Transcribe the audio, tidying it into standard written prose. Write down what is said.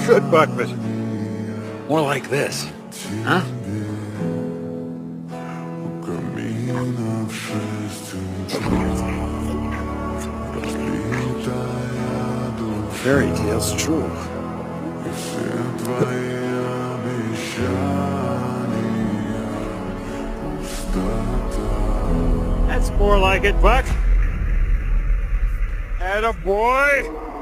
good, Buck, but more like this, huh? Fairy tales true. That's more like it, Buck. Atta boy.